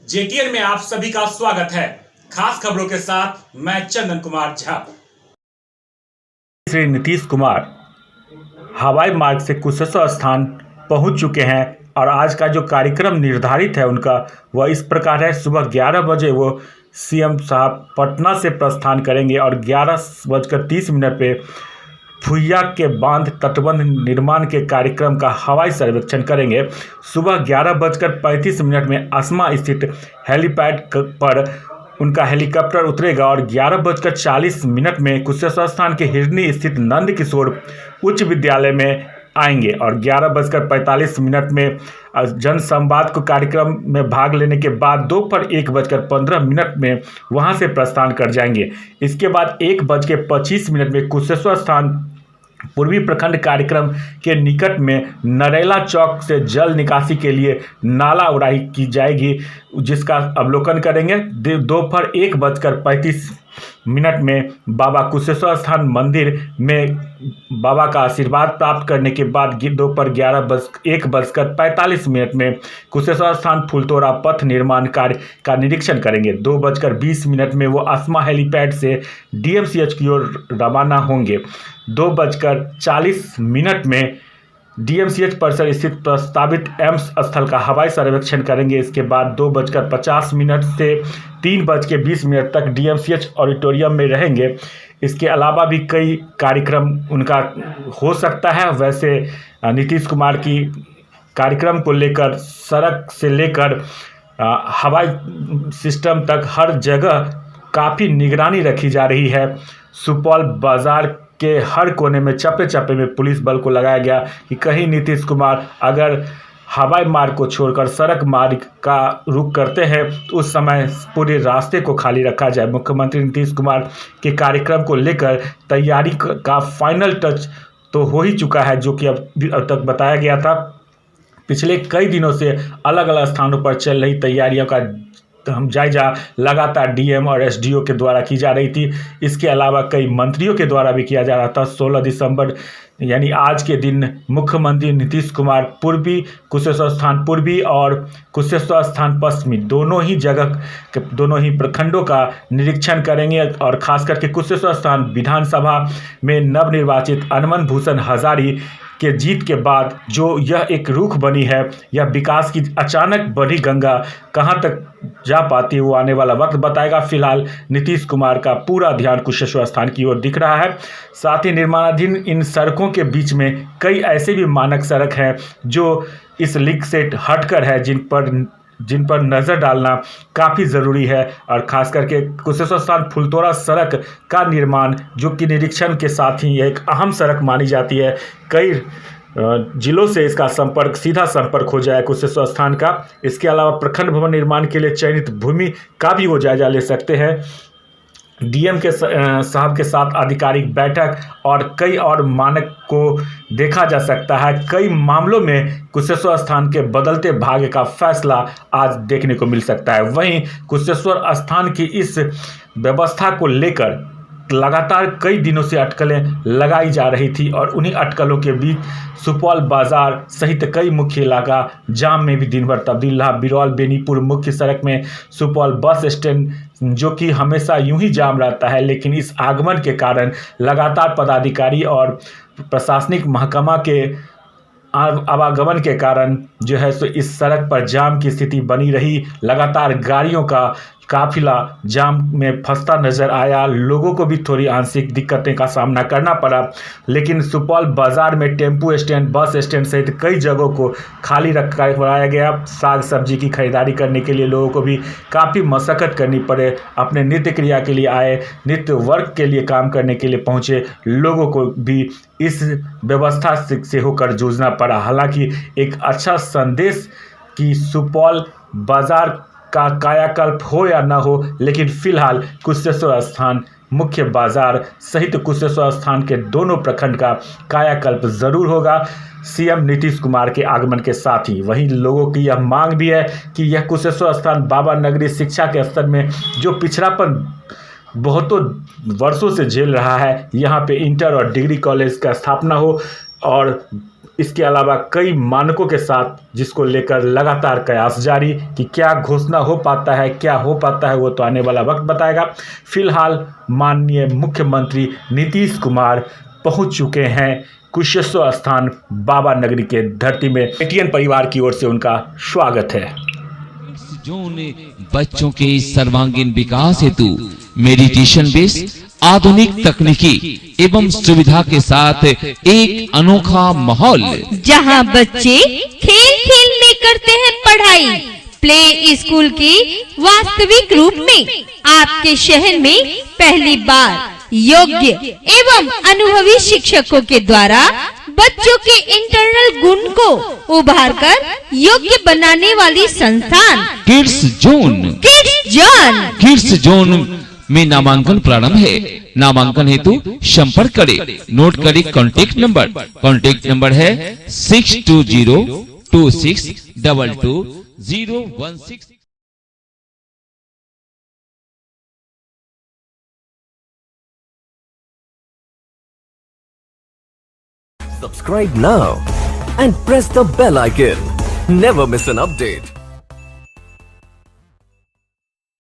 जेटीएन में आप सभी का स्वागत है। खास खबरों के साथ मैं चंदन कुमार झा। श्री नीतीश कुमार हवाई मार्ग से कुशेश्वर स्थान पहुंच चुके हैं और आज का जो कार्यक्रम निर्धारित है उनका वह इस प्रकार है। सुबह 11 बजे वो सीएम साहब पटना से प्रस्थान करेंगे और 11:30 पे फुइया के बांध तटबंध निर्माण के कार्यक्रम का हवाई सर्वेक्षण करेंगे। सुबह 11:35 में अस्मा स्थित हेलीपैड पर उनका हेलीकॉप्टर उतरेगा और 11:40 में कुशेश्वर स्थान के हिरनी स्थित नंद किशोर उच्च विद्यालय में आएंगे और 11:45 में जनसंवाद को कार्यक्रम में भाग लेने के बाद दोपहर 1:15 में वहां से प्रस्थान कर जाएंगे। इसके बाद 1:25 में कुशेश्वर स्थान पूर्वी प्रखंड कार्यक्रम के निकट में नरेला चौक से जल निकासी के लिए नाला उड़ाई की जाएगी, जिसका अवलोकन करेंगे। दोपहर 1:35 में बाबा कुशेश्वर स्थान मंदिर में बाबा का आशीर्वाद प्राप्त करने के बाद दोपहर 1:45 में कुशेश्वर स्थान फुलतोरा पथ निर्माण कार्य का निरीक्षण करेंगे। 2:20 में वो अस्मा हेलीपैड से डीएमसीएच की ओर रवाना होंगे। 2:40 में डीएमसीएच परिसर स्थित प्रस्तावित एम्स स्थल का हवाई सर्वेक्षण करेंगे। इसके बाद 2:50 से 3:20 तक डीएमसीएच ऑडिटोरियम में रहेंगे। इसके अलावा भी कई कार्यक्रम उनका हो सकता है। वैसे नीतीश कुमार की कार्यक्रम को लेकर सड़क से लेकर हवाई सिस्टम तक हर जगह काफ़ी निगरानी रखी जा रही है। सुपौल बाजार के हर कोने में चप्पे चप्पे में पुलिस बल को लगाया गया कि कहीं नीतीश कुमार अगर हवाई मार्ग को छोड़कर सड़क मार्ग का रुख करते हैं तो उस समय पूरे रास्ते को खाली रखा जाए। मुख्यमंत्री नीतीश कुमार के कार्यक्रम को लेकर तैयारी का फाइनल टच तो हो ही चुका है, जो कि अब तक बताया गया था। पिछले कई दिनों से अलग अलग स्थानों पर चल रही तैयारियों का हम जायजा लगातार डीएम और एसडीओ के द्वारा की जा रही थी। इसके अलावा कई मंत्रियों के द्वारा भी किया जा रहा था। 16 दिसंबर यानी आज के दिन मुख्यमंत्री नीतीश कुमार पूर्वी कुशेश्वर स्थान पूर्वी और कुशेश्वर स्थान पश्चिमी दोनों ही जगह दोनों ही प्रखंडों का निरीक्षण करेंगे और खास करके कुशेश्वर स्थान विधानसभा में नवनिर्वाचित अनमन भूषण हजारी के जीत के बाद जो यह एक रुख बनी है, यह विकास की अचानक बढ़ी गंगा कहां तक जा पाती है वो आने वाला वक्त बताएगा। फिलहाल नीतीश कुमार का पूरा ध्यान कुशेश्वर स्थान की ओर दिख रहा है। साथ ही निर्माणाधीन इन सड़कों के बीच में कई ऐसे भी मानक सड़क हैं जो इस लीक से हटकर है, जिन पर नज़र डालना काफ़ी ज़रूरी है। और ख़ास करके कुशेश्वर स्थान फुलतोरा सड़क का निर्माण, जो कि निरीक्षण के साथ ही एक अहम सड़क मानी जाती है, कई जिलों से इसका सीधा संपर्क हो जाए कुशेश्वर स्थान का। इसके अलावा प्रखंड भवन निर्माण के लिए चयनित भूमि का भी वो जायजा ले सकते हैं। डीएम के साहब के साथ आधिकारिक बैठक और कई और मानक को देखा जा सकता है। कई मामलों में कुशेश्वर स्थान के बदलते भाग्य का फैसला आज देखने को मिल सकता है। वहीं कुशेश्वर स्थान की इस व्यवस्था को लेकर लगातार कई दिनों से अटकलें लगाई जा रही थी और उन्हीं अटकलों के बीच सुपौल बाजार सहित कई मुख्य इलाका जाम में भी दिन भर तब्दील रहा। बिरौल बेनीपुर मुख्य सड़क में सुपौल बस स्टैंड जो कि हमेशा यूं ही जाम रहता है, लेकिन इस आगमन के कारण लगातार पदाधिकारी और प्रशासनिक महकमा के आवागमन के कारण जो है सो इस सड़क पर जाम की स्थिति बनी रही। लगातार गाड़ियों का काफिला जाम में फंसता नजर आया। लोगों को भी थोड़ी आंशिक दिक्कतें का सामना करना पड़ा, लेकिन सुपौल बाजार में टेम्पू स्टैंड, बस स्टैंड सहित कई जगहों को खाली रखाया गया। साग सब्जी की खरीदारी करने के लिए लोगों को भी काफ़ी मशक्कत करनी पड़े। अपने नित्य क्रिया के लिए आए, नित्य वर्क के लिए काम करने के लिए पहुँचे लोगों को भी इस व्यवस्था से होकर जूझना पड़ा। हालांकि एक अच्छा संदेश कि सुपौल बाजार का कायाकल्प हो या न हो, लेकिन फिलहाल कुशेश्वर स्थान मुख्य बाजार सहित कुशेश्वर स्थान के दोनों प्रखंड का कायाकल्प जरूर होगा सीएम नीतीश कुमार के आगमन के साथ ही। वहीं लोगों की यह मांग भी है कि यह कुशेश्वर स्थान बाबा नगरी शिक्षा के स्तर में जो पिछड़ापन बहुतों वर्षों से झेल रहा है, यहाँ पे इंटर और डिग्री कॉलेज का स्थापना हो और इसके अलावा कई मानकों के साथ, जिसको लेकर लगातार कयास जारी कि क्या घोषणा हो पाता है, क्या हो पाता है, वो तो आने वाला वक्त बताएगा। फिलहाल माननीय मुख्यमंत्री नीतीश कुमार पहुंच चुके हैं कुशेश्वर स्थान बाबा नगरी के धरती में। एटीएन परिवार की ओर से उनका स्वागत है। जोन बच्चों के सर्वांगीण विकास हेतु मेडिटेशन बेस्ड आधुनिक तकनीकी एवं सुविधा के साथ एक अनोखा माहौल, जहां बच्चे खेल खेल में करते हैं पढ़ाई। प्ले स्कूल के वास्तविक रूप में आपके शहर में पहली बार योग्य एवं अनुभवी शिक्षकों के द्वारा बच्चों के इंटरनल गुण को उभार कर योग्य बनाने वाली संस्थान किड्स जोन में नामांकन प्रारंभ है। नामांकन हेतु संपर्क करें, नोट करें कॉन्टैक्ट नंबर है 6202622016। Subscribe now and press the bell icon. Never miss an update.